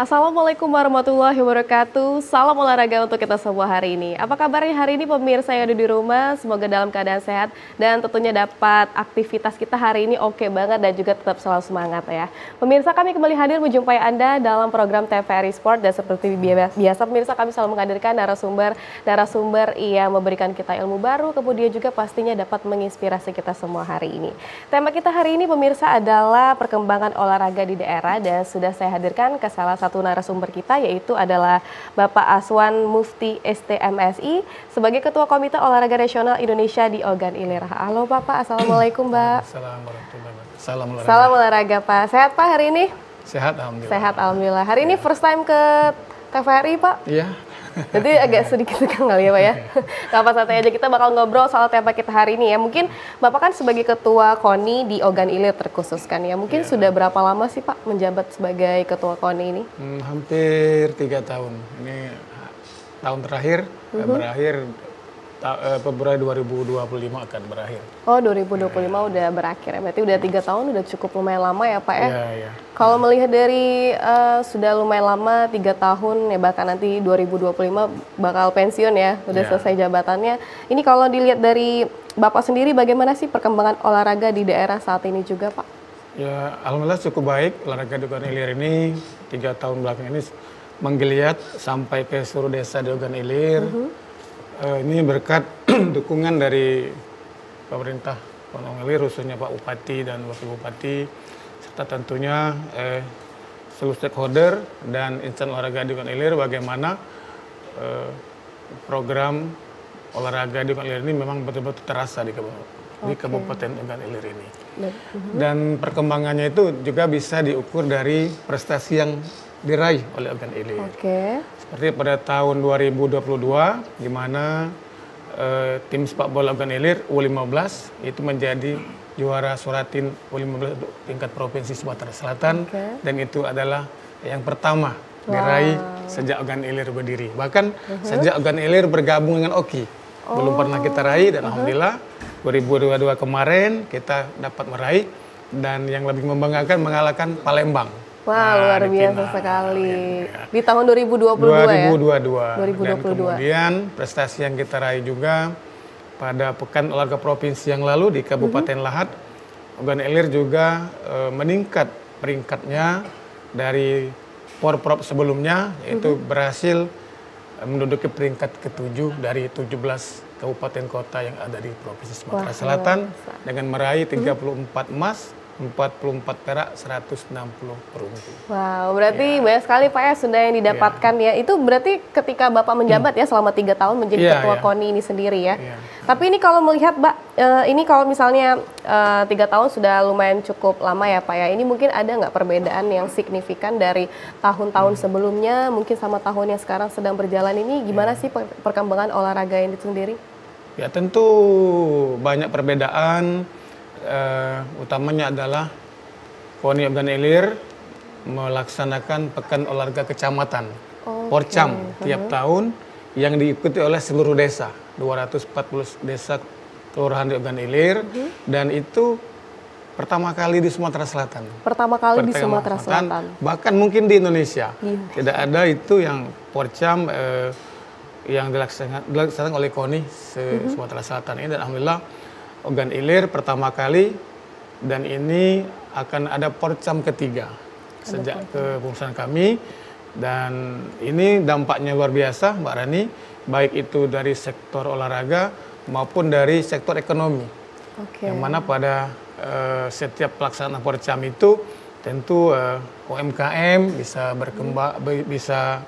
Assalamualaikum warahmatullahi wabarakatuh. Salam olahraga untuk kita semua hari ini. Apa kabarnya hari ini pemirsa yang ada di rumah? Semoga dalam keadaan sehat dan tentunya dapat aktivitas kita hari ini oke banget dan juga tetap selalu semangat ya. Pemirsa, kami kembali hadir menjumpai Anda dalam program TVRI Sport dan seperti biasa pemirsa kami selalu menghadirkan narasumber yang memberikan kita ilmu baru, kemudian juga pastinya dapat menginspirasi kita semua hari ini. Tema kita hari ini pemirsa adalah perkembangan olahraga di daerah dan sudah saya hadirkan ke salah satu narasumber kita yaitu adalah Bapak Aswan Mufti STMSI sebagai Ketua Komite Olahraga Nasional Indonesia di Ogan Ilir. Halo Bapak, Assalamualaikum Mbak. Assalamualaikum. Salam olahraga Pak. Sehat Pak hari ini? Sehat alhamdulillah. Sehat alhamdulillah. Hari ini first time ke TVRI Pak? Iya. Jadi agak sedikit tegang kali ya Pak ya. Gak apa santai aja, kita bakal ngobrol soal tema kita hari ini ya. Mungkin Bapak kan sebagai Ketua KONI di Ogan Ilir terkhususkan ya. Mungkin sudah berapa lama sih Pak menjabat sebagai Ketua KONI ini? Hampir 3 tahun. Ini tahun terakhir berakhir Februari 2025 akan berakhir. Oh 2025 udah berakhir ya. Berarti udah 3 tahun udah cukup lumayan lama ya Pak ya. Iya. Kalau melihat dari sudah lumayan lama 3 tahun ya, bahkan nanti 2025 bakal pensiun ya, udah selesai jabatannya. Ini kalau dilihat dari Bapak sendiri bagaimana sih perkembangan olahraga di daerah saat ini juga Pak? Ya alhamdulillah cukup baik. Olahraga di Ogan Ilir ini 3 tahun belakang ini menggeliat sampai ke seluruh desa di Ogan Ilir. Ini berkat dukungan dari pemerintah Ogan Ilir, khususnya Pak Bupati dan Wakil Bupati, serta tentunya seluruh stakeholder dan insan olahraga di Ogan Ilir. Bagaimana program olahraga di Ogan Ilir ini memang betul-betul terasa di Kabupaten Ogan Ilir ini. Dan perkembangannya itu juga bisa diukur dari prestasi yang diraih oleh Ogan Ilir. Seperti pada tahun 2022, di mana tim sepak bola Ogan Ilir U15 itu menjadi juara Suratin U15 tingkat provinsi Sumatera Selatan, dan itu adalah yang pertama diraih sejak Ogan Ilir berdiri. Bahkan sejak Ogan Ilir bergabung dengan OKI, belum pernah kita raih, dan alhamdulillah 2022 kemarin kita dapat meraih, dan yang lebih membanggakan mengalahkan Palembang. Wah, luar biasa sekali. Di tahun 2022 ya? 2022. Dan kemudian prestasi yang kita raih juga pada Pekan Olahraga Provinsi yang lalu di Kabupaten Lahat, Ogan Ilir juga meningkat peringkatnya dari Porprov sebelumnya, yaitu berhasil menduduki peringkat ke-7 dari 17 kabupaten kota yang ada di Provinsi Sumatera Selatan dengan meraih 34 emas, 44 perak, 160 perunggu. Wow, berarti banyak sekali Pak ya sudah yang didapatkan ya. Itu berarti ketika Bapak menjabat ya selama 3 tahun menjadi Ketua KONI ini sendiri ya. Tapi ini kalau melihat Mbak, ini kalau misalnya 3 tahun sudah lumayan cukup lama ya Pak ya. Ini mungkin ada nggak perbedaan yang signifikan dari tahun-tahun sebelumnya mungkin sama tahun yang sekarang sedang berjalan ini? Gimana sih perkembangan olahraga ini sendiri? Ya tentu banyak perbedaan. Utamanya adalah KONI Ogan Ilir melaksanakan Pekan Olahraga Kecamatan Porcam tiap tahun yang diikuti oleh seluruh desa, 240 desa kelurahan di Ogan Ilir, dan itu pertama kali di Sumatera Selatan. Pertama kali di Sumatera Selatan. Bahkan mungkin di Indonesia. Tidak ada itu yang Porcam yang dilaksanakan oleh KONI Sumatera Selatan ini, dan alhamdulillah Ogan Ilir pertama kali, dan ini akan ada Porcam ketiga sejak kepengurusan kami, dan ini dampaknya luar biasa Mbak Rani, baik itu dari sektor olahraga maupun dari sektor ekonomi. Yang mana pada setiap pelaksanaan Porcam itu tentu UMKM bisa berkembang, bisa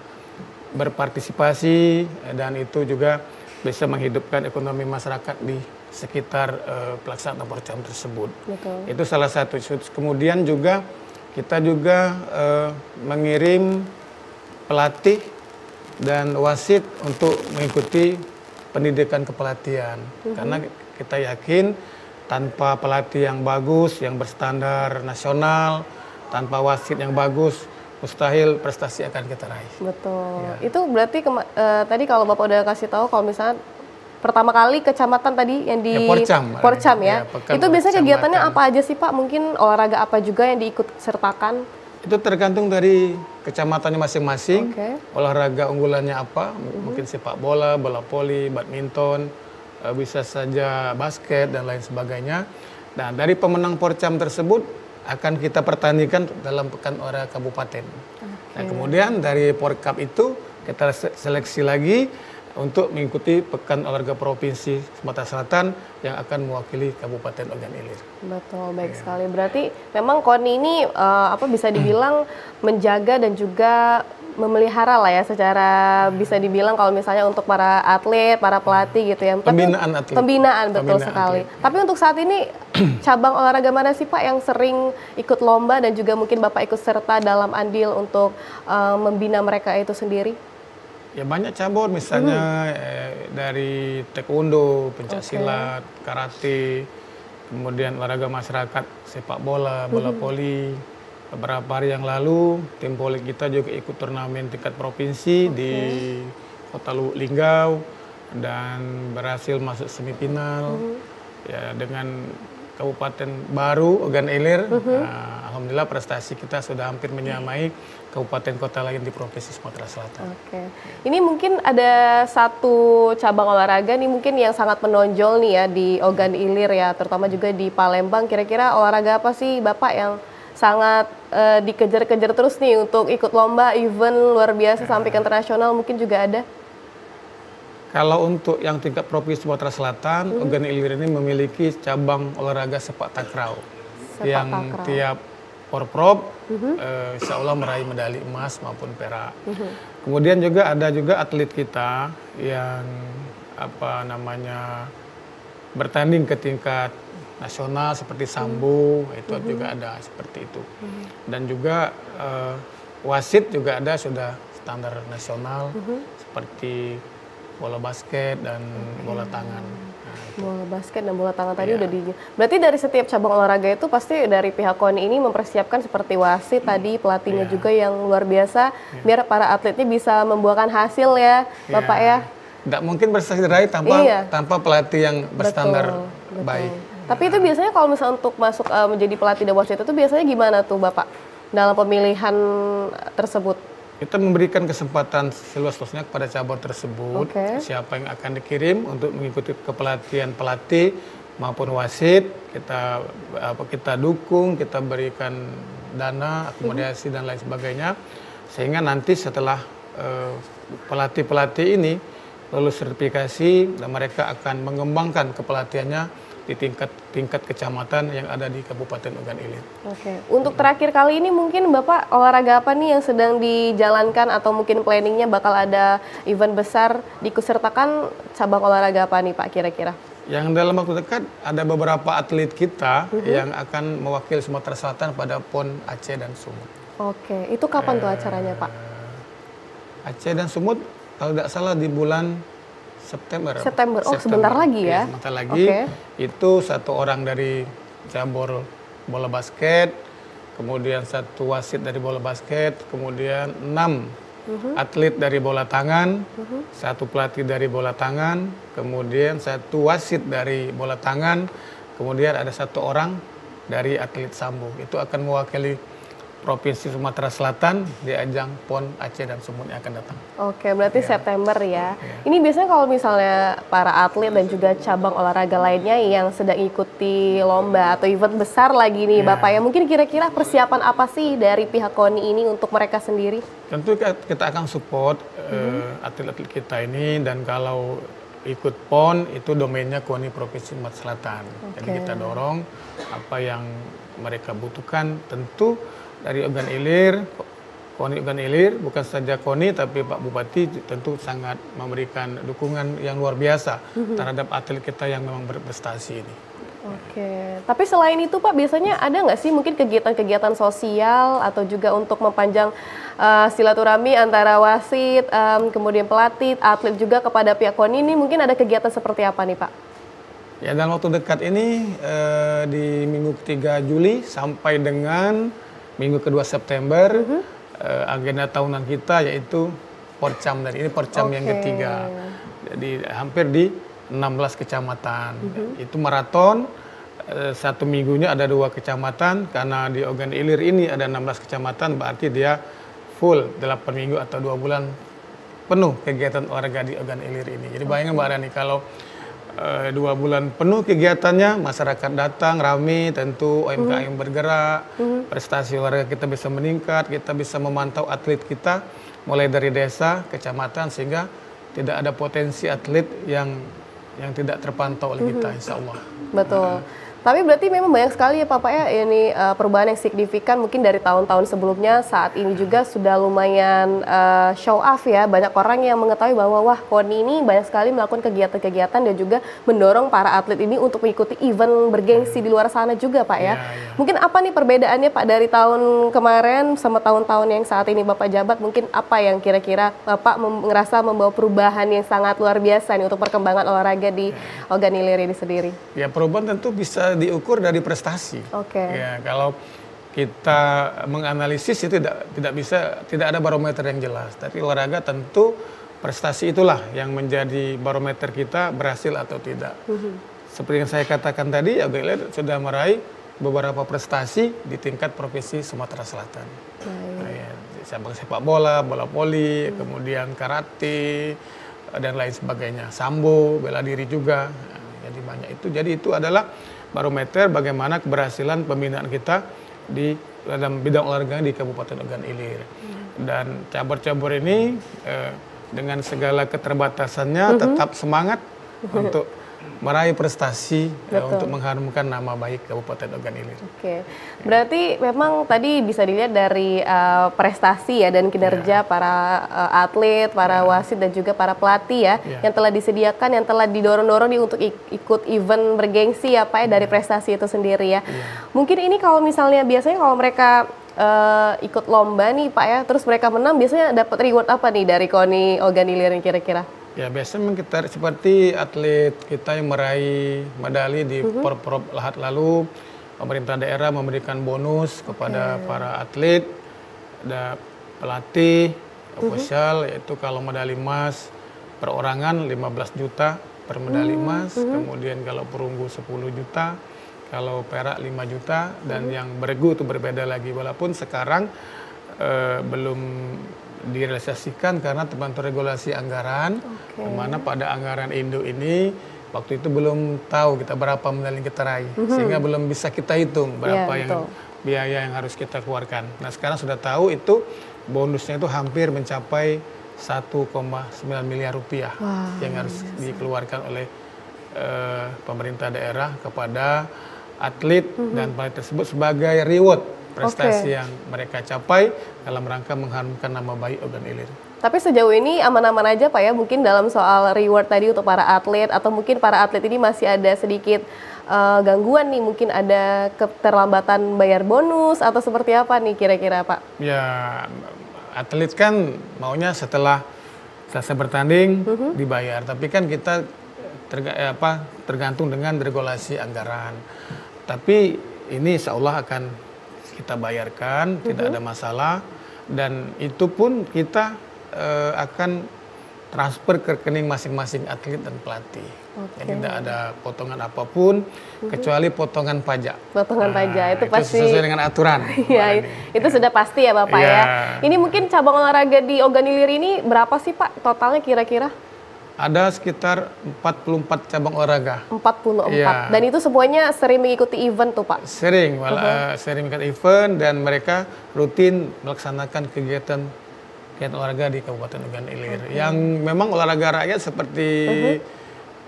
berpartisipasi, dan itu juga bisa menghidupkan ekonomi masyarakat di sekitar pelaksanaan Porcam tersebut. Itu salah satu. Kemudian juga kita juga mengirim pelatih dan wasit untuk mengikuti pendidikan kepelatihan. Karena kita yakin tanpa pelatih yang bagus, yang berstandar nasional, tanpa wasit yang bagus, mustahil prestasi akan kita raih. Betul. Itu berarti tadi kalau Bapak udah kasih tahu kalau misalnya pertama kali kecamatan tadi yang di Porcam ya. Itu biasanya kegiatannya apa aja sih Pak? Mungkin olahraga apa juga yang diikut sertakan? Itu tergantung dari kecamatannya masing-masing, Oke. olahraga unggulannya apa, mungkin sepak bola, bola voli, badminton, bisa saja basket dan lain sebagainya. Nah, dari pemenang Porcam tersebut akan kita pertandingkan dalam Pekan Olahraga Kabupaten. Nah, kemudian dari Porcup itu kita seleksi lagi untuk mengikuti Pekan Olahraga Provinsi Sumatera Selatan yang akan mewakili Kabupaten Ogan Ilir. Betul, baik sekali. Berarti memang KONI ini bisa dibilang menjaga dan juga memelihara lah ya, secara bisa dibilang kalau misalnya untuk para atlet, para pelatih gitu ya. Pembinaan atlet. Pembinaan, betul sekali. Atlet. Tapi untuk saat ini cabang olahraga mana sih Pak yang sering ikut lomba dan juga mungkin Bapak ikut serta dalam andil untuk membina mereka itu sendiri? Ya banyak cabur, misalnya dari taekwondo, pencaksilat, karate, kemudian olahraga masyarakat, sepak bola, bola voli. Beberapa hari yang lalu, tim voli kita juga ikut turnamen tingkat provinsi di Kota Linggau dan berhasil masuk semifinal. Ya, dengan Kabupaten baru, Ogan Ilir, alhamdulillah prestasi kita sudah hampir menyamai kabupaten kota lain di Provinsi Sumatera Selatan. Oke, ini mungkin ada satu cabang olahraga nih mungkin yang sangat menonjol nih ya di Ogan Ilir ya, terutama juga di Palembang. Kira-kira olahraga apa sih Bapak yang sangat dikejar-kejar terus nih untuk ikut lomba, event luar biasa sampai ke internasional mungkin juga ada? Kalau untuk yang tingkat Provinsi Sumatera Selatan, Ogan Ilir ini memiliki cabang olahraga sepak takraw. Yang tiap Porprov insya Allah meraih medali emas maupun perak. Kemudian juga ada juga atlet kita yang bertanding ke tingkat nasional seperti sambo, itu juga ada seperti itu. Dan juga wasit juga ada sudah standar nasional seperti bola basket dan bola tangan. Bola basket dan bola tangan tadi udah Berarti dari setiap cabang olahraga itu pasti dari pihak KONI ini mempersiapkan seperti wasit tadi, pelatihnya juga yang luar biasa, biar para atletnya bisa membuahkan hasil ya, Bapak ya. Tidak mungkin berprestasi diraih tanpa pelatih yang berstandar baik. Tapi itu biasanya kalau misalnya untuk masuk menjadi pelatih dan wasit itu biasanya gimana tuh Bapak dalam pemilihan tersebut? Kita memberikan kesempatan seluas-luasnya kepada cabur tersebut, siapa yang akan dikirim untuk mengikuti kepelatihan pelatih maupun wasit, kita dukung, kita berikan dana, akomodasi dan lain sebagainya, sehingga nanti setelah pelatih-pelatih ini lulus sertifikasi dan mereka akan mengembangkan kepelatihannya di tingkat kecamatan yang ada di Kabupaten Ogan Ilir. Oke, untuk terakhir kali ini mungkin Bapak olahraga apa nih yang sedang dijalankan atau mungkin planningnya bakal ada event besar diikutsertakan cabang olahraga apa nih Pak kira-kira? Yang dalam waktu dekat ada beberapa atlet kita yang akan mewakili Sumatera Selatan pada PON Aceh dan Sumut. Oke, itu kapan tuh acaranya Pak? Aceh dan Sumut kalau tidak salah di bulan September. Oh, sebentar lagi ya? Sebentar lagi. Itu satu orang dari cabur bola basket, kemudian satu wasit dari bola basket, kemudian 6 atlet dari bola tangan, satu pelatih dari bola tangan, kemudian satu wasit dari bola tangan, kemudian ada satu orang dari atlet sambo. Itu akan mewakili Provinsi Sumatera Selatan di ajang PON Aceh dan Sumut yang akan datang. Oke, berarti September ya. Ini biasanya kalau misalnya para atlet dan juga cabang olahraga lainnya yang sedang ikuti lomba atau event besar lagi nih Bapak ya, mungkin kira-kira persiapan apa sih dari pihak KONI ini untuk mereka sendiri? Tentu kita akan support atlet-atlet kita ini, dan kalau ikut PON itu domainnya KONI Provinsi Sumatera Selatan. Jadi kita dorong apa yang mereka butuhkan, tentu dari Ogan Ilir, KONI Ogan Ilir, bukan saja KONI tapi Pak Bupati tentu sangat memberikan dukungan yang luar biasa terhadap atlet kita yang memang berprestasi ini. Oke, tapi selain itu Pak biasanya ada nggak sih mungkin kegiatan-kegiatan sosial atau juga untuk mempanjang silaturahmi antara wasit, kemudian pelatih, atlet juga kepada pihak KONI ini mungkin ada kegiatan seperti apa nih Pak? Ya, dalam waktu dekat ini di minggu ketiga Juli sampai dengan minggu kedua September, agenda tahunan kita yaitu Porcam, dan ini Porcam yang ketiga. Jadi hampir di 16 kecamatan. Itu maraton satu minggunya ada 2 kecamatan, karena di Ogan Ilir ini ada 16 kecamatan, berarti dia full 8 minggu atau 2 bulan penuh kegiatan olahraga di Ogan Ilir ini. Jadi bayangkan Mbak Rani, kalau 2 bulan penuh kegiatannya, masyarakat datang rame, tentu UMKM bergerak, prestasi olahraga kita bisa meningkat, kita bisa memantau atlet kita mulai dari desa, kecamatan, sehingga tidak ada potensi atlet yang tidak terpantau oleh kita, insya Allah. Betul. Tapi berarti memang banyak sekali ya Pak ya, ini perubahan yang signifikan mungkin dari tahun-tahun sebelumnya. Saat ini juga sudah lumayan show off ya. Banyak orang yang mengetahui bahwa wah KONI ini banyak sekali melakukan kegiatan-kegiatan dan juga mendorong para atlet ini untuk mengikuti event bergengsi di luar sana juga Pak ya. Mungkin apa nih perbedaannya Pak dari tahun kemarin sama tahun-tahun yang saat ini Bapak jabat? Mungkin apa yang kira-kira Bapak ngerasa membawa perubahan yang sangat luar biasa nih untuk perkembangan olahraga di Ogan Ilir ini sendiri? Ya, perubahan tentu bisa diukur dari prestasi. Ya, kalau kita menganalisis itu tidak ada barometer yang jelas. Tapi olahraga tentu prestasi itulah yang menjadi barometer kita berhasil atau tidak. Seperti yang saya katakan tadi, Ogan Ilir sudah meraih beberapa prestasi di tingkat provinsi Sumatera Selatan. Cabang sepak bola, bola voli, kemudian karate dan lain sebagainya. Sambo, bela diri juga. Jadi banyak itu. Jadi itu adalah barometer bagaimana keberhasilan pembinaan kita di dalam bidang olahraga di Kabupaten Ogan Ilir. Dan cabur-cabur ini dengan segala keterbatasannya tetap semangat untuk meraih prestasi untuk mengharumkan nama baik Kabupaten Ogan Ilir. Berarti memang tadi bisa dilihat dari prestasi ya dan kinerja para atlet, para wasit dan juga para pelatih ya yang telah disediakan, yang telah didorong-dorong untuk ikut event bergengsi ya Pak ya dari prestasi itu sendiri ya. Mungkin ini kalau misalnya biasanya kalau mereka ikut lomba nih Pak ya, terus mereka menang biasanya dapat reward apa nih dari KONI Ogan Ilir kira-kira? Ya, biasanya kita seperti atlet kita yang meraih medali di Porprov Lahat lalu, pemerintah daerah memberikan bonus kepada para atlet, ada pelatih, ofisial, yaitu kalau medali emas perorangan 15 juta per medali emas, kemudian kalau perunggu 10 juta, kalau perak 5 juta, dan yang beregu itu berbeda lagi, walaupun sekarang belum direalisasikan karena terbantu regulasi anggaran, mana pada anggaran Indo ini waktu itu belum tahu kita berapa medali yang kita raih, sehingga belum bisa kita hitung berapa yang biaya yang harus kita keluarkan. Nah sekarang sudah tahu itu bonusnya itu hampir mencapai 1,9 miliar rupiah yang harus dikeluarkan oleh pemerintah daerah kepada atlet dan pelatih tersebut sebagai reward prestasi yang mereka capai dalam rangka mengharumkan nama baik Ogan Ilir. Tapi sejauh ini aman-aman aja Pak ya, mungkin dalam soal reward tadi untuk para atlet, atau mungkin para atlet ini masih ada sedikit gangguan nih, mungkin ada keterlambatan bayar bonus atau seperti apa nih kira-kira Pak? Ya, atlet kan maunya setelah selesai bertanding dibayar, tapi kan kita tergantung dengan regulasi anggaran. Tapi ini insya Allah akan kita bayarkan, tidak ada masalah, dan itu pun kita akan transfer ke rekening masing-masing atlet dan pelatih. Jadi tidak ada potongan apapun kecuali potongan pajak. Potongan pajak itu pasti sesuai dengan aturan. Ya, itu sudah pasti ya Bapak ya. Ini mungkin cabang olahraga di Ogan Ilir ini berapa sih Pak totalnya kira-kira? Ada sekitar 44 cabang olahraga. 44. Dan itu semuanya sering mengikuti event tuh Pak? Sering, sering mengikuti event dan mereka rutin melaksanakan kegiatan olahraga di Kabupaten Ogan Ilir. Yang memang olahraga rakyat seperti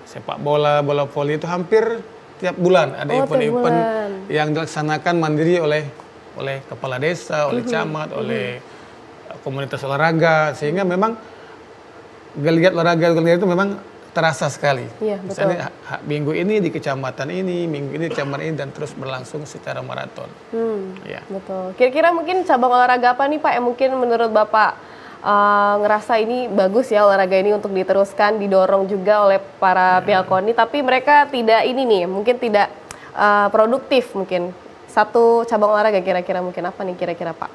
sepak bola, bola voli itu hampir tiap bulan ada event-event yang dilaksanakan mandiri oleh kepala desa, oleh camat, oleh komunitas olahraga, sehingga memang geliat olahraga itu memang terasa sekali. Misalnya minggu ini di kecamatan ini, minggu ini di kecamatan ini, dan terus berlangsung secara maraton. Betul. Kira-kira mungkin cabang olahraga apa nih Pak yang mungkin menurut Bapak ngerasa ini bagus ya olahraga ini untuk diteruskan, didorong juga oleh para pihak KONI, tapi mereka tidak ini nih, mungkin tidak produktif mungkin. Satu cabang olahraga kira-kira mungkin apa nih kira-kira Pak?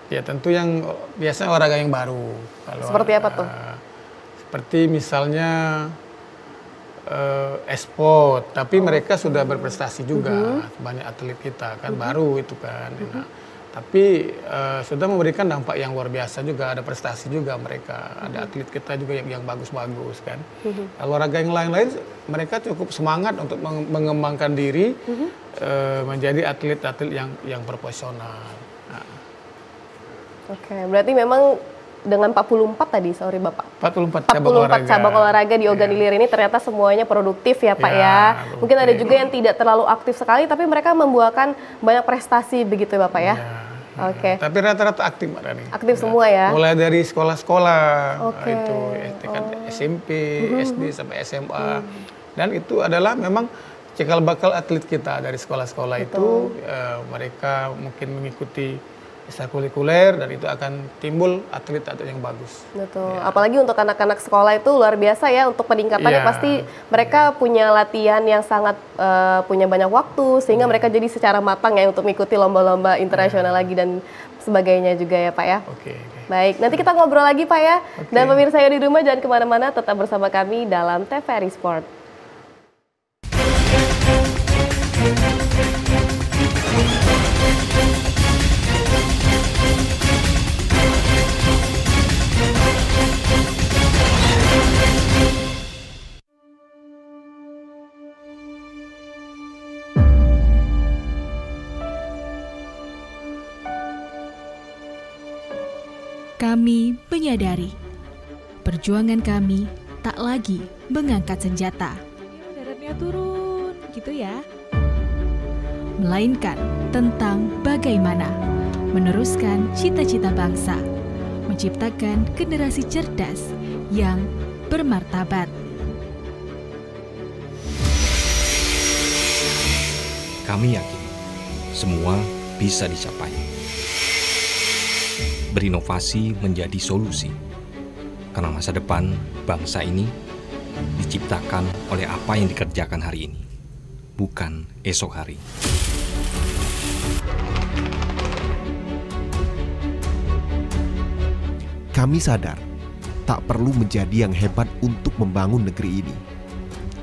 Ya tentu yang biasanya olahraga yang baru. Seperti apa tuh? Seperti misalnya ekspor, tapi mereka sudah berprestasi juga, banyak atlet kita kan baru itu kan. Nah, tapi sudah memberikan dampak yang luar biasa juga, ada prestasi juga mereka, ada atlet kita juga yang bagus-bagus kan. Olahraga yang lain-lain mereka cukup semangat untuk mengembangkan diri menjadi atlet-atlet yang profesional. Nah. Oke, berarti memang dengan 44 tadi, sorry Bapak. 44 cabang olahraga di Ogan Ilir ini ternyata semuanya produktif ya Pak ya. Mungkin ada juga yang tidak terlalu aktif sekali, tapi mereka membuahkan banyak prestasi begitu ya Bapak ya. Oke. Tapi rata-rata aktif Mbak Rani. Aktif semua ya. Mulai dari sekolah-sekolah, itu SMP, SD sampai SMA. Dan itu adalah memang cikal bakal atlet kita dari sekolah-sekolah itu. Mereka mungkin mengikuti ekstrakurikuler dan itu akan timbul atlet-atlet yang bagus. Betul. Apalagi untuk anak-anak sekolah itu luar biasa ya, untuk peningkatannya pasti mereka punya latihan yang sangat punya banyak waktu sehingga mereka jadi secara matang ya untuk mengikuti lomba-lomba internasional lagi dan sebagainya juga ya Pak ya. Baik, nanti kita ngobrol lagi Pak ya. Dan pemirsa yang di rumah jangan kemana-mana, tetap bersama kami dalam TVRI Sport. Kami menyadari perjuangan kami tak lagi mengangkat senjata. Daratnya turun, gitu ya. Melainkan tentang bagaimana meneruskan cita-cita bangsa, menciptakan generasi cerdas yang bermartabat. Kami yakin semua bisa dicapai. Berinovasi menjadi solusi, karena masa depan bangsa ini diciptakan oleh apa yang dikerjakan hari ini, bukan esok hari. Kami sadar tak perlu menjadi yang hebat untuk membangun negeri ini,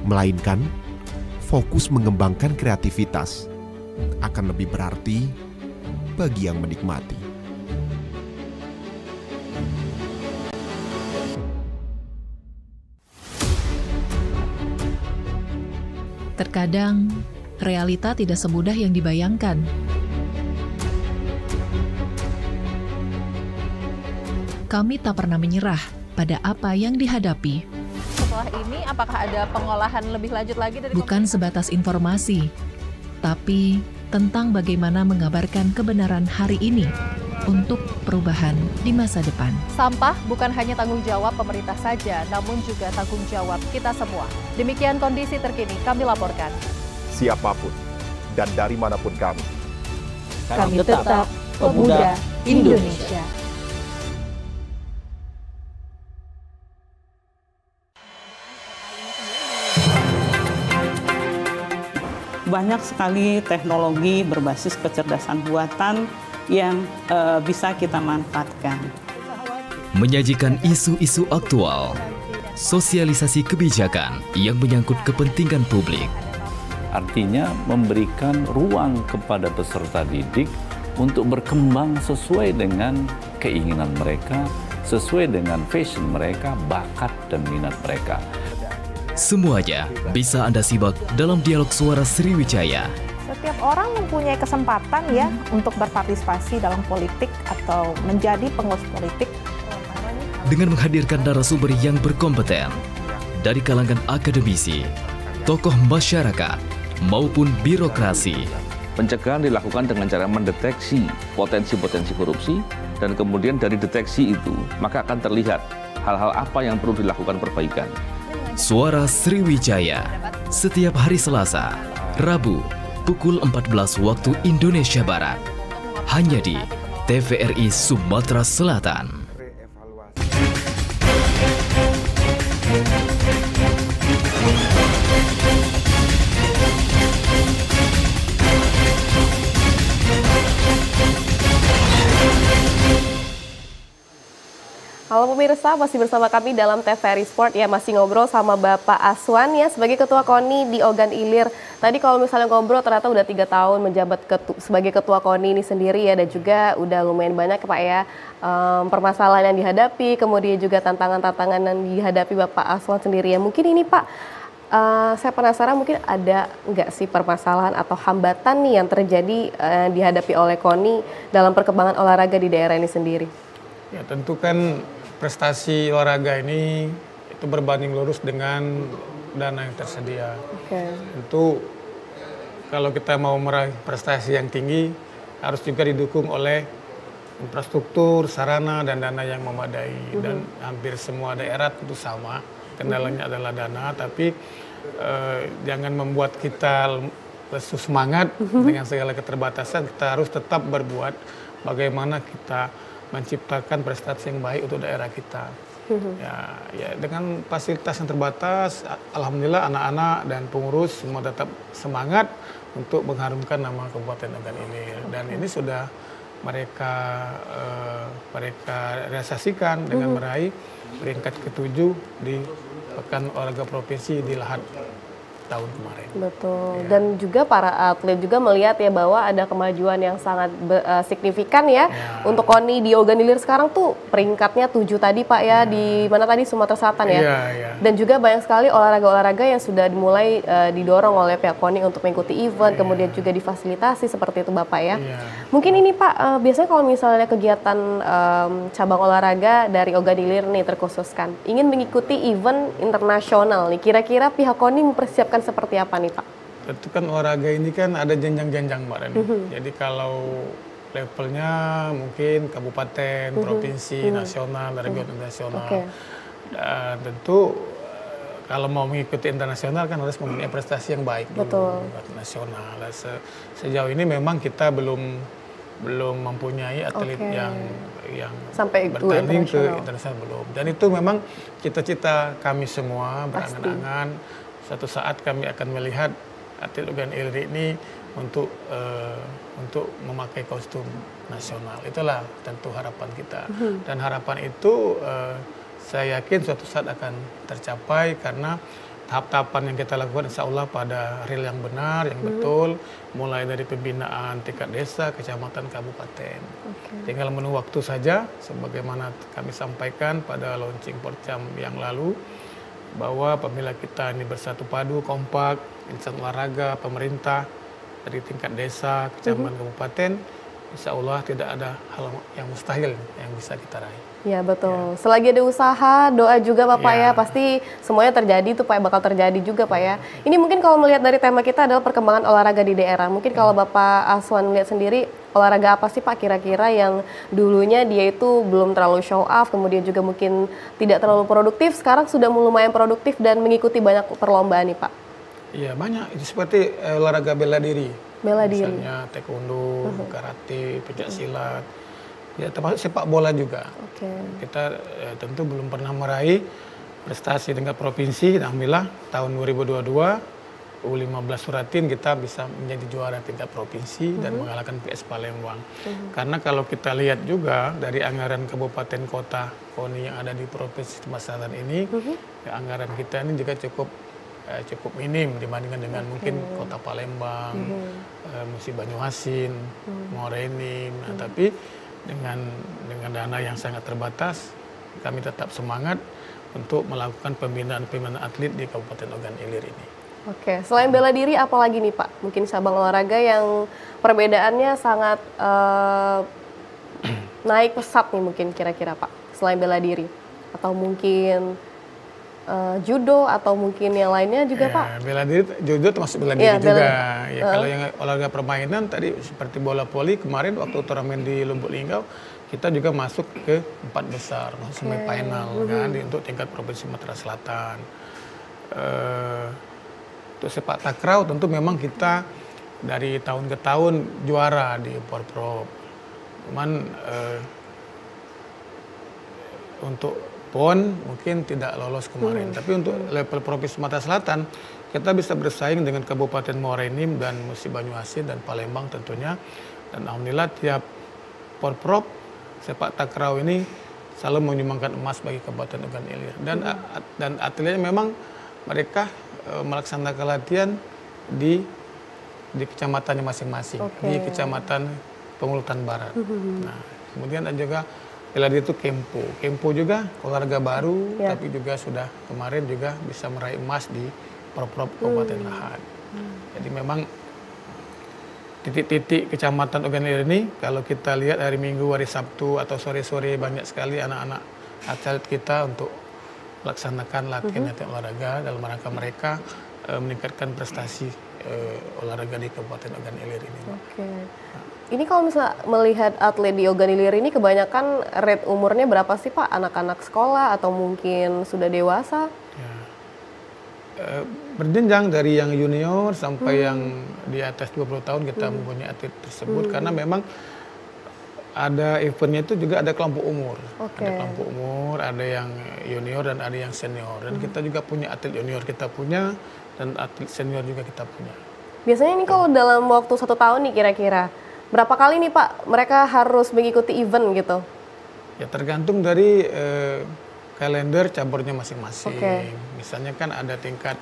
melainkan fokus mengembangkan kreativitas akan lebih berarti bagi yang menikmati. Terkadang, realita tidak semudah yang dibayangkan. Kami tak pernah menyerah pada apa yang dihadapi. Setelah ini, apakah ada pengolahan lebih lanjut lagi dari bukan sebatas informasi, tapi tentang bagaimana mengabarkan kebenaran hari ini untuk perubahan di masa depan. Sampah bukan hanya tanggung jawab pemerintah saja, namun juga tanggung jawab kita semua. Demikian kondisi terkini kami laporkan. Siapapun dan dari manapun kami tetap pemuda Indonesia. Banyak sekali teknologi berbasis kecerdasan buatan yang bisa kita manfaatkan. Menyajikan isu-isu aktual, sosialisasi kebijakan yang menyangkut kepentingan publik. Artinya memberikan ruang kepada peserta didik untuk berkembang sesuai dengan keinginan mereka, sesuai dengan passion mereka, bakat dan minat mereka. Semuanya bisa Anda simak dalam dialog Suara Sriwijaya. Setiap orang mempunyai kesempatan ya untuk berpartisipasi dalam politik atau menjadi pengurus politik. Dengan menghadirkan narasumber yang berkompeten dari kalangan akademisi, tokoh masyarakat, maupun birokrasi. Pencegahan dilakukan dengan cara mendeteksi potensi-potensi korupsi dan kemudian dari deteksi itu maka akan terlihat hal-hal apa yang perlu dilakukan perbaikan. Suara Sriwijaya setiap hari Selasa, Rabu, pukul 14 waktu Indonesia Barat. Hanya di TVRI Sumatera Selatan. Halo pemirsa, masih bersama kami dalam TVRI Sport ya, masih ngobrol sama Bapak Aswan ya sebagai Ketua KONI di Ogan Ilir. Tadi kalau misalnya ngobrol ternyata udah 3 tahun menjabat sebagai Ketua KONI ini sendiri ya, dan juga udah lumayan banyak Pak ya permasalahan yang dihadapi, kemudian juga tantangan-tantangan yang dihadapi Bapak Aswan sendiri ya. Mungkin ini Pak, saya penasaran mungkin ada nggak sih permasalahan atau hambatan nih yang terjadi dihadapi oleh KONI dalam perkembangan olahraga di daerah ini sendiri? Ya tentu kan prestasi olahraga ini itu berbanding lurus dengan dana yang tersedia. Tentu kalau kita mau meraih prestasi yang tinggi harus juga didukung oleh infrastruktur, sarana dan dana yang memadai. Dan hampir semua daerah tentu sama, kendalanya adalah dana, tapi jangan membuat kita lesu semangat dengan segala keterbatasan. Kita harus tetap berbuat bagaimana kita menciptakan prestasi yang baik untuk daerah kita. Ya dengan fasilitas yang terbatas, alhamdulillah anak-anak dan pengurus semua tetap semangat untuk mengharumkan nama Kabupaten Ogan Ilir. Dan ini sudah mereka realisasikan dengan meraih peringkat ke-7 di Pekan Olahraga Provinsi di Lahat tahun kemarin. Betul. Dan juga para atlet juga melihat ya bahwa ada kemajuan yang sangat signifikan ya. Untuk KONI di Ogan Ilir sekarang tuh peringkatnya 7 tadi Pak ya, di mana tadi Sumatera Selatan ya. Dan juga banyak sekali olahraga-olahraga yang sudah dimulai didorong oleh pihak KONI untuk mengikuti event, kemudian juga difasilitasi seperti itu Bapak ya. Mungkin ini Pak, biasanya kalau misalnya kegiatan cabang olahraga dari Ogan Ilir nih terkhususkan ingin mengikuti event internasional nih, kira-kira pihak KONI mempersiapkan seperti apa nih Pak? Tentu kan olahraga ini kan ada jenjang-jenjang Mbak Reni. Jadi kalau levelnya mungkin kabupaten, provinsi, nasional, regional, nasional. Tentu kalau mau mengikuti internasional kan harus mempunyai prestasi yang baik dulu nasional. Sejauh ini memang kita belum mempunyai atlet yang sampai bertanding ke internasional belum. Dan itu memang cita-cita kami semua berangan-angan. Suatu saat kami akan melihat atlet Ogan Ilir ini untuk memakai kostum nasional. Itulah tentu harapan kita. Dan harapan itu saya yakin suatu saat akan tercapai karena tahap-tahapan yang kita lakukan insya Allah pada real yang benar, yang betul, mulai dari pembinaan tingkat desa, kecamatan, kabupaten. Tinggal menunggu waktu saja, sebagaimana kami sampaikan pada launching Porcam yang lalu, bahwa apabila kita ini bersatu padu, kompak, insan olahraga, pemerintah, dari tingkat desa, kecamatan, kabupaten, insya Allah tidak ada hal yang mustahil yang bisa kita raih. Ya betul. Selagi ada usaha, doa juga Bapak ya, pasti semuanya terjadi tuh Pak, bakal terjadi juga Pak ya. Ini mungkin kalau melihat dari tema kita adalah perkembangan olahraga di daerah. Mungkin kalau Bapak Aswan lihat sendiri, olahraga apa sih Pak kira-kira yang dulunya dia itu belum terlalu show off, kemudian juga mungkin tidak terlalu produktif, sekarang sudah lumayan produktif dan mengikuti banyak perlombaan nih Pak? Iya banyak, itu seperti olahraga bela diri. Misalnya taekwondo, karate, pencak silat, ya termasuk sepak bola juga. Kita tentu belum pernah meraih prestasi tingkat provinsi. Alhamdulillah tahun 2022 U15 Suratin kita bisa menjadi juara tingkat provinsi dan mengalahkan PS Palembang. Karena kalau kita lihat juga dari anggaran kabupaten kota KONI yang ada di Provinsi Sumatera Selatan ini, anggaran kita ini juga cukup minim dibandingkan dengan mungkin kota Palembang, Musi Banyuasin, Morenim. Tapi dengan dana yang sangat terbatas, kami tetap semangat untuk melakukan pembinaan atlet di Kabupaten Ogan Ilir ini. Selain bela diri, apa lagi nih Pak? Mungkin cabang olahraga yang perbedaannya sangat naik pesat nih mungkin kira-kira Pak, selain bela diri? Atau mungkin judo atau mungkin yang lainnya juga Pak? Bela diri, judo termasuk bela diri juga. Kalau yang olahraga permainan tadi seperti bola voli kemarin waktu turnamen di Lumbuk Linggau, kita juga masuk ke 4 besar, masuk semifinal kan untuk tingkat Provinsi Sumatera Selatan. Untuk sepak takraw tentu memang kita dari tahun ke tahun juara di Porprov. Cuman untuk PON mungkin tidak lolos kemarin. Tapi untuk level Provinsi Sumatera Selatan kita bisa bersaing dengan Kabupaten Morenim dan Musi Banyuasin dan Palembang tentunya. Dan alhamdulillah tiap Porprov sepak takraw ini selalu menyumbangkan emas bagi Kabupaten Ogan Ilir. Dan atletnya memang mereka melaksanakan latihan di kecamatannya masing-masing, di Kecamatan Pengulutan Barat. Nah, kemudian ada juga bela diri itu Kempo. Kempo juga olahraga baru, tapi juga sudah kemarin juga bisa meraih emas di Porprov Kabupaten Lahat. Jadi memang titik-titik Kecamatan Ogan Ilir ini, kalau kita lihat hari Minggu, hari Sabtu, atau sore-sore banyak sekali anak-anak atlet kita untuk melaksanakan latihan olahraga dalam rangka mereka meningkatkan prestasi olahraga di Kabupaten Ogan Ilir ini. Ini kalau misalnya melihat atlet di Ogan Ilir ini kebanyakan rate umurnya berapa sih Pak? Anak-anak sekolah atau mungkin sudah dewasa? Berjenjang dari yang junior sampai yang di atas 20 tahun kita mempunyai atlet tersebut, karena memang ada eventnya itu juga ada kelompok umur. Ada kelompok umur, ada yang junior dan ada yang senior. Dan kita juga punya atlet junior kita punya, dan atlet senior juga kita punya. Biasanya ini kalau dalam waktu 1 tahun nih kira-kira, berapa kali nih Pak mereka harus mengikuti event gitu? Ya tergantung dari kalender caburnya masing-masing. Misalnya kan ada tingkat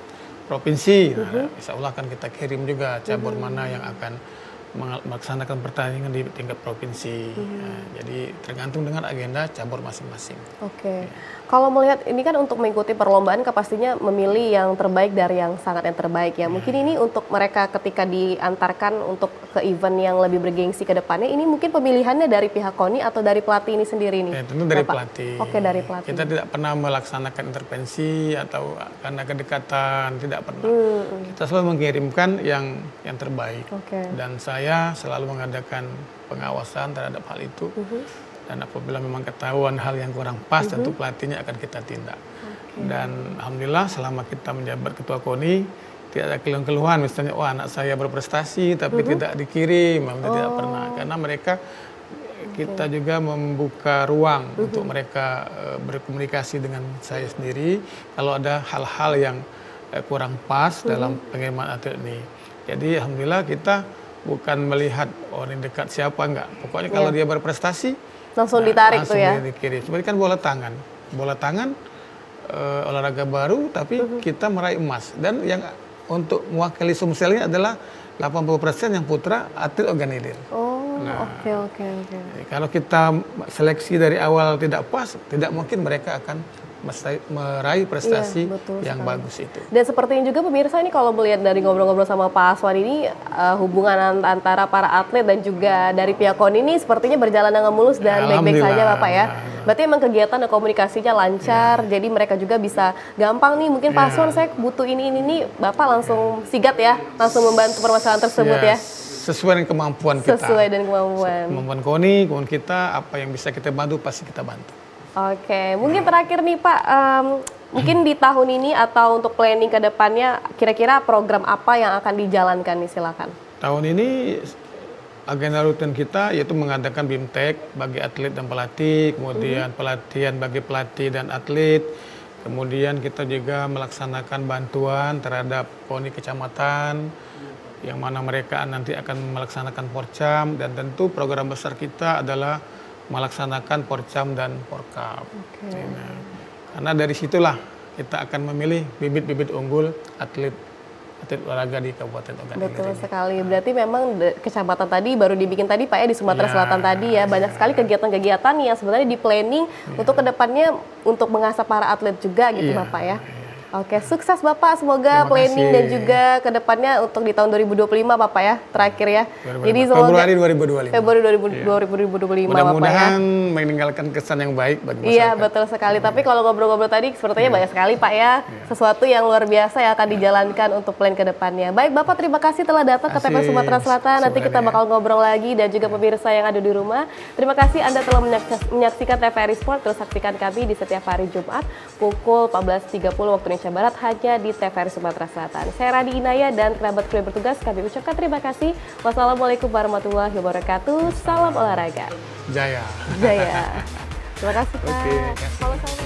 provinsi, nah, insya Allah akan kita kirim juga cabur mana yang akan melaksanakan pertandingan di tingkat provinsi. Nah, jadi tergantung dengan agenda cabur masing-masing. Kalau melihat ini kan untuk mengikuti perlombaan pastinya memilih yang terbaik dari yang sangat yang terbaik ya. Mungkin ini untuk mereka ketika diantarkan untuk ke event yang lebih bergengsi ke depannya, ini mungkin pemilihannya dari pihak KONI atau dari pelatih ini sendiri nih? Tentu dari pelatih. Dari pelatih. Kita tidak pernah melaksanakan intervensi atau karena kedekatan, tidak pernah. Kita selalu mengirimkan yang terbaik. Dan saya selalu mengadakan pengawasan terhadap hal itu. Dan apabila memang ketahuan hal yang kurang pas, tentu pelatihnya akan kita tindak. Dan alhamdulillah selama kita menjabat ketua KONI, tidak ada keluhan-keluhan. Misalnya, wah anak saya berprestasi tapi tidak dikirim, tidak pernah. Karena mereka, kita juga membuka ruang untuk mereka berkomunikasi dengan saya sendiri kalau ada hal-hal yang kurang pas dalam pengiriman atlet ini. Jadi alhamdulillah kita bukan melihat ini dekat siapa, enggak. Pokoknya kalau dia berprestasi, langsung ditarik tuh ya? Langsung dikirim. Seperti kan bola tangan. Bola tangan olahraga baru tapi kita meraih emas. Dan yang untuk mewakili Sumsel ini adalah 80% yang putra atlet Ogan Ilir. Kalau kita seleksi dari awal tidak pas, tidak mungkin mereka akan meraih prestasi yang bagus itu. Dan seperti ini juga pemirsa, ini kalau melihat dari ngobrol-ngobrol sama Pak Aswan ini, hubungan antara para atlet dan juga dari pihak KONI ini sepertinya berjalan dengan mulus dan baik-baik saja Bapak ya. Berarti emang kegiatan dan komunikasinya lancar, jadi mereka juga bisa gampang nih, mungkin Pak Aswan saya butuh ini, Bapak langsung sigap ya, langsung membantu permasalahan tersebut ya. Sesuai dengan kemampuan kita. Sesuai dengan kemampuan. Kemampuan KONI, kemampuan kita, apa yang bisa kita bantu pasti kita bantu. Mungkin terakhir nih Pak, mungkin di tahun ini atau untuk planning ke depannya, kira-kira program apa yang akan dijalankan nih, silakan. Tahun ini agenda rutin kita yaitu mengadakan BIMTEK bagi atlet dan pelatih, kemudian pelatihan bagi pelatih dan atlet, kemudian kita juga melaksanakan bantuan terhadap KONI kecamatan, yang mana mereka nanti akan melaksanakan Porcam, dan tentu program besar kita adalah melaksanakan Porcam dan Porkap. Karena dari situlah kita akan memilih bibit-bibit unggul atlet olahraga di Kabupaten Ogan Ilir. Betul sekali. Berarti memang kecamatan tadi baru dibikin tadi Pak ya, di Sumatera Selatan tadi ya. Banyak sekali kegiatan-kegiatan yang sebenarnya di planning untuk kedepannya untuk mengasah para atlet juga gitu Bapak ya. Sukses Bapak, semoga planning dan juga kedepannya untuk di tahun 2025 Bapak ya, terakhir ya. Jadi Februari 2025. Februari 2025 Mudah-mudahan meninggalkan kesan yang baik bagi masyarakat. Iya betul sekali, tapi kalau ngobrol-ngobrol tadi sepertinya banyak sekali Pak ya, sesuatu yang luar biasa yang akan dijalankan untuk plan kedepannya. Baik Bapak, terima kasih telah datang ke TPS Sumatera Selatan, nanti kita bakal ngobrol lagi, dan juga pemirsa yang ada di rumah. Terima kasih Anda telah menyaksikan TVRI Sport, terus saksikan kami di setiap hari Jumat pukul 14.30 waktu Indonesia Barat hanya di TVRI Sumatera Selatan. Saya Radi Inaya dan kerabat kru yang bertugas kami ucapkan terima kasih. Wassalamualaikum warahmatullahi wabarakatuh. Salam olahraga. Jaya. Terima kasih Pak.